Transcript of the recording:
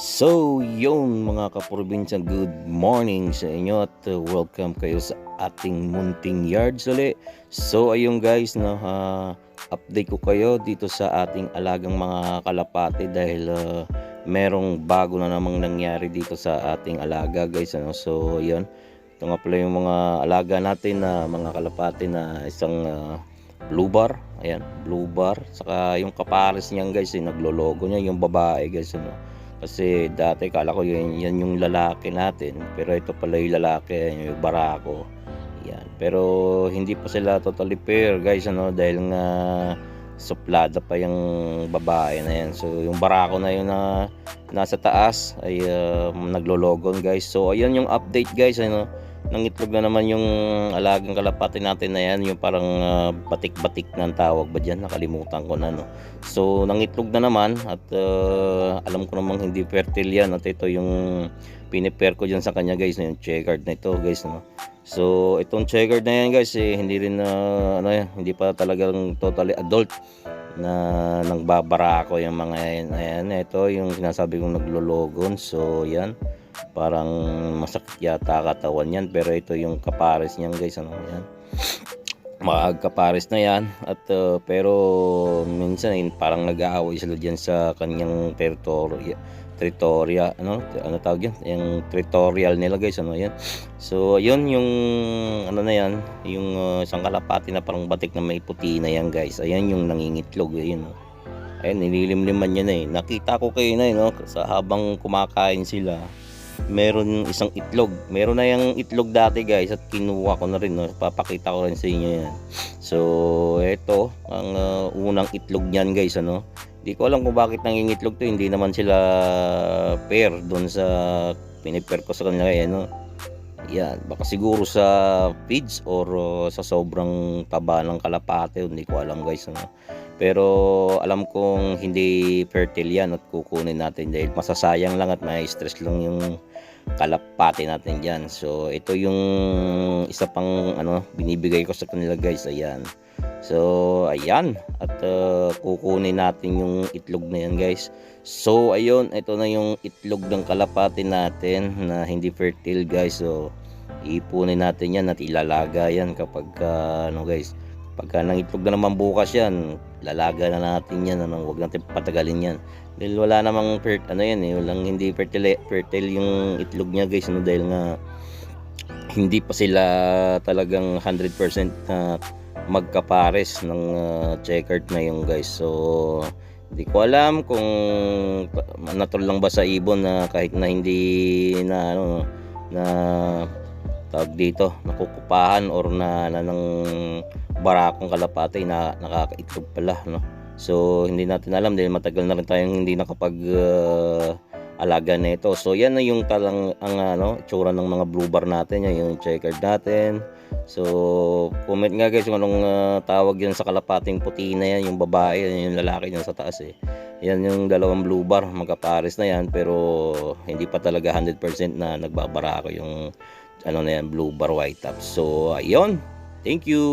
So, yun mga kaprobinsya, good morning sa inyo at welcome kayo sa ating munting yards ulit. So, ayun guys, update ko kayo dito sa ating alagang mga kalapati dahil merong bago na namang nangyari dito sa ating alaga guys. So, yun. Ito nga pala yung mga alaga natin na mga kalapati na isang blue bar. Ayan, blue bar. Saka yung kapares niyan guys, naglologo niya yung babae guys. Kasi dati kala ko yan yung lalaki natin, pero ito pala yung lalaki, yung barako. Yan. Pero hindi pa sila totally pair guys, dahil nga suplada pa yung babae na yan. So yung barako na yun na nasa taas ay naglologon guys. So ayun yung update guys, nangitlog na naman yung alagang kalapati natin na yan, yung parang batik-batik ng tawag ba dyan, nakalimutan ko na so nangitlog na naman at alam ko namang hindi fertile yan at ito yung pinipair ko dyan sa kanya guys, yung checkered na ito guys, so itong checkered na yan guys hindi rin hindi pa talagang totally adult na nagbabara ako yung mga yan. Ayan, ito yung sinasabi kong naglologon. So yan, parang masakit yata katawan yan, pero ito yung kapares niyan guys, yan, kapares na yan at pero minsan parang nag-aaway sila diyan sa kanyang territoria, ano tawag yan, yung territorial nila guys, yan. So yun yung na yan, yung isang kalapati na parang batik na may puti na yan guys. Ayan yung nangingitlog, ayun, ayun, nililimliman niya na nakita ko kayo na sa habang kumakain sila, meron isang itlog. Meron na yung itlog dati guys at kinuha ko na rin, papakita ko rin sa inyo yan. So ito ang unang itlog niyan guys, Hindi ko alam kung bakit nangingitlog to, hindi naman sila pair doon sa pinipair ko sa kanila yan, baka siguro sa feeds or sa sobrang taba ng kalapate, hindi ko alam guys, pero alam kong hindi fertile yan at kukunin natin dahil masasayang lang at may stress lang yung kalapati natin dyan. So ito yung isa pang binibigay ko sa kanila guys. Ayan, so ayan, at kukunin natin yung itlog na yan guys. So ayun, ito na yung itlog ng kalapati natin na hindi fertile guys. So ipunin natin yan at ilalaga yan kapag guys, pagka nangitlog na naman bukas yan, lalaga na natin yan, huwag natin patagalin yan dahil wala namang walang hindi fertile yung itlog niya guys, dahil nga hindi pa sila talagang 100% magkapares ng checkered na yung guys. So hindi ko alam kung natural lang ba sa ibon na kahit na hindi na na tawag dito, nakukupahan or na ng barakong kalapati na nakakaitlog pala, so hindi natin alam dahil matagal na rin tayong hindi nakapag alaga na ito. So yan na yung talang ang itsura ng mga blue bar natin, yan yung checkered natin. So comment nga guys kung anong tawag yan sa kalapating puti na yan, yung babae, yan yung lalaki yan sa taas yan yung dalawang blue bar, magkapares na yan pero hindi pa talaga 100% na nagbabara ako yung na yan, blue bar white top. So ayun, thank you.